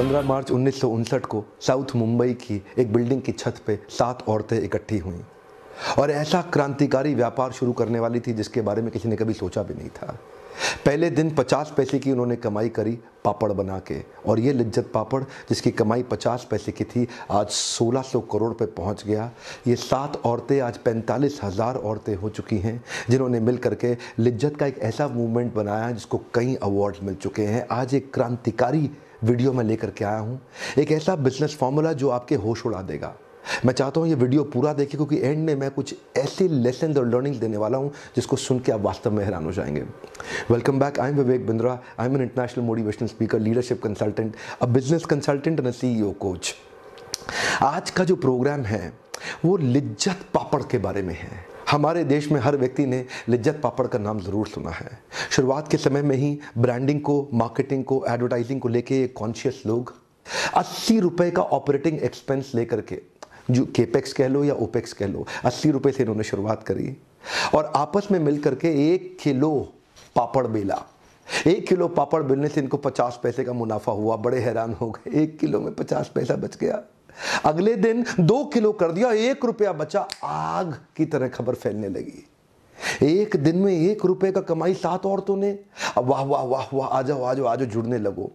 15 मार्च 1959 को साउथ मुंबई की एक बिल्डिंग की छत पे 7 औरतें इकट्ठी हुईं और ऐसा क्रांतिकारी व्यापार शुरू करने वाली थी जिसके बारे में किसी ने कभी सोचा भी नहीं था। पहले दिन 50 पैसे की उन्होंने कमाई करी पापड़ बना के, और ये लिज्जत पापड़ जिसकी कमाई 50 पैसे की थी आज 1600 करोड़ पे पहुंच गया। ये 7 औरतें आज 45,000 औरतें हो चुकी हैं जिन्होंने मिल करके लिज्जत का एक ऐसा मूवमेंट बनाया जिसको कई अवार्ड्स मिल चुके हैं। आज एक क्रांतिकारी वीडियो मैं लेकर के आया हूँ, एक ऐसा बिजनेस फॉर्मूला जो आपके होश उड़ा देगा। मैं चाहता हूँ ये वीडियो पूरा देखें क्योंकि एंड में मैं कुछ ऐसे लेसन और लर्निंग देने वाला हूँ जिसको सुन के आप वास्तव में हैरान हो जाएंगे। Welcome back, I am Vivek Bindra. I am an international motivational speaker, leadership consultant, a business consultant and a CEO coach. आज का जो प्रोग्राम है वो लिज्जत पापड़ के बारे में है। हमारे देश में हर व्यक्ति ने लिज्जत पापड़ का नाम ज़रूर सुना है। शुरुआत के समय में ही ब्रांडिंग को, मार्केटिंग को, एडवर्टाइजिंग को लेके कॉन्शियस लोग 80 रुपए का ऑपरेटिंग एक्सपेंस लेकर के, जो केपेक्स कह लो या ओपेक्स कह लो, 80 रुपए से इन्होंने शुरुआत करी और आपस में मिल करके 1 किलो पापड़ बेला। 1 किलो पापड़ बेलने से इनको 50 पैसे का मुनाफा हुआ। बड़े हैरान हो गए, 1 किलो में 50 पैसा बच गया। अगले दिन 2 किलो कर दिया, 1 रुपया बचा। आग की तरह खबर फैलने लगी। एक दिन में 1 रुपए का कमाई 7 औरतों ने। अब वाह वाह वाह वाह, आ जाओ आ जाओ आ जाओ, जुड़ने लगो।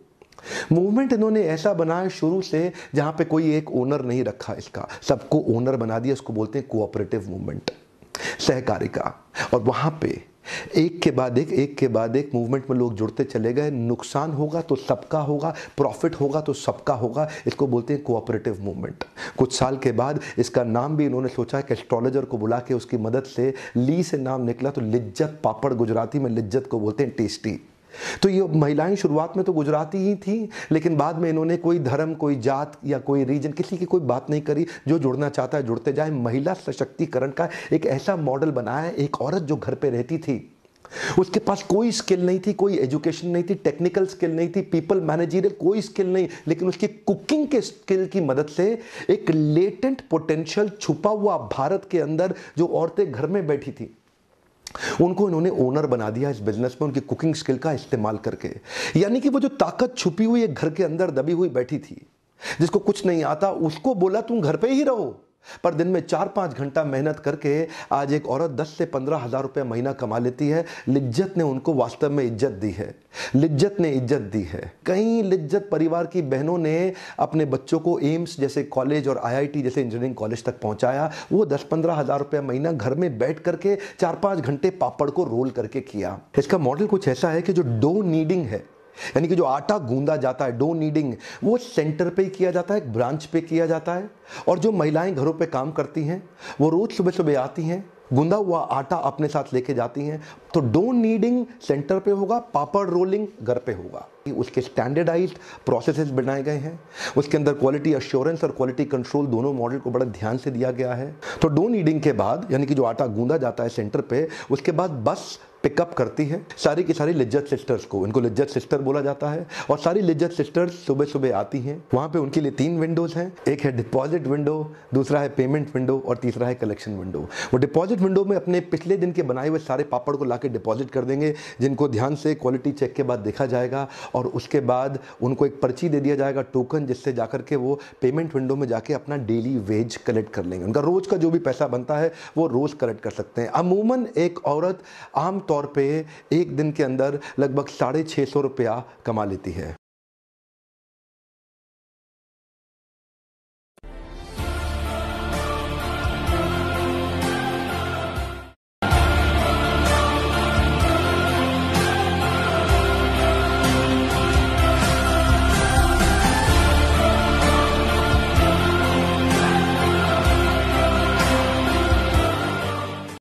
मूवमेंट इन्होंने ऐसा बनाया शुरू से जहां पे कोई एक ओनर नहीं रखा, इसका सबको ओनर बना दिया। इसको बोलते हैं कोऑपरेटिव मूवमेंट, सहकारी का। और वहां पे एक के बाद एक मूवमेंट में लोग जुड़ते चले गए। नुकसान होगा तो सबका होगा, प्रॉफिट होगा तो सबका होगा। इसको बोलते हैं कोऑपरेटिव मूवमेंट। कुछ साल के बाद इसका नाम भी इन्होंने सोचा कि एस्ट्रोलॉजर को बुला के उसकी मदद से ली से नाम निकला तो लिज्जत पापड़। गुजराती में लिज्जत को बोलते हैं टेस्टी। तो ये महिलाएं शुरुआत में तो गुजराती ही थी, लेकिन बाद में इन्होंने कोई धर्म, कोई जात या कोई रीजन, किसी की कोई बात नहीं करी। जो जुड़ना चाहता है जुड़ते जाए। महिला सशक्तिकरण का एक ऐसा मॉडल बनाया है। एक औरत जो घर पे रहती थी, उसके पास कोई स्किल नहीं थी, कोई एजुकेशन नहीं थी, टेक्निकल स्किल नहीं थी, पीपल मैनेजरियल कोई स्किल नहीं, लेकिन उसकी कुकिंग के स्किल की मदद से एक लेटेंट पोटेंशियल छुपा हुआ भारत के अंदर, जो औरतें घर में बैठी थी, उनको इन्होंने ओनर बना दिया इस बिजनेस में, उनकी कुकिंग स्किल का इस्तेमाल करके। यानी कि वो जो ताकत छुपी हुई एक घर के अंदर दबी हुई बैठी थी, जिसको कुछ नहीं आता, उसको बोला तुम घर पे ही रहो। पर दिन में 4-5 घंटा मेहनत करके आज एक औरत 10 से 15 हजार रुपये महीना कमा लेती है। लिज्जत ने उनको वास्तव में इज्जत दी है। लिज्जत ने इज्जत दी है। कई लिज्जत परिवार की बहनों ने अपने बच्चों को एम्स जैसे कॉलेज और IIT जैसे इंजीनियरिंग कॉलेज तक पहुंचाया। वो 10-15 हजार रुपये महीना घर में बैठ करके 4-5 घंटे पापड़ को रोल करके किया। इसका मॉडल कुछ ऐसा है कि जो डो नीडिंग है, यानी कि जो आटा गूंदा जाता है, डो नीडिंग, वो सेंटर पे ही किया जाता है, एक ब्रांच पे किया जाता है। और जो महिलाएं घरों पे काम करती हैं वो रोज सुबह सुबह आती हैं, गूंदा हुआ आटा अपने साथ लेके जाती हैं। तो डो नीडिंग सेंटर पे होगा, पापड़ रोलिंग घर पे होगा। उसके स्टैंडर्डाइज्ड प्रोसेसेस बनाए गए हैं। उसके अंदर क्वालिटी अश्योरेंस और क्वालिटी कंट्रोल दोनों मॉडल को बड़ा ध्यान से दिया गया है। तो डो नीडिंग के बाद, यानी कि जो आटा गूंदा जाता है सेंटर पे, उसके बाद बस पिकअप करती है सारी की सारी लिज्जत सिस्टर्स को। इनको लिज्जत सिस्टर बोला जाता है। और सारी लिज्जत सिस्टर्स सुबह सुबह आती हैं। वहां पे उनके लिए 3 विंडोज हैं। एक है डिपॉजिट विंडो, दूसरा है पेमेंट विंडो और तीसरा है कलेक्शन विंडो। वो डिपॉजिट विंडो में अपने पिछले दिन के बनाए हुए सारे पापड़ को लाके डिपॉजिट कर देंगे, जिनको ध्यान से क्वालिटी चेक के बाद देखा जाएगा। और उसके बाद उनको एक पर्ची दे दिया जाएगा, टोकन, जिससे जाकर के वो पेमेंट विंडो में जाके अपना डेली वेज कलेक्ट कर लेंगे। उनका रोज का जो भी पैसा बनता है वो रोज कलेक्ट कर सकते हैं। अमूमन एक औरत आम तौर पे एक दिन के अंदर लगभग 650 रुपया कमा लेती है।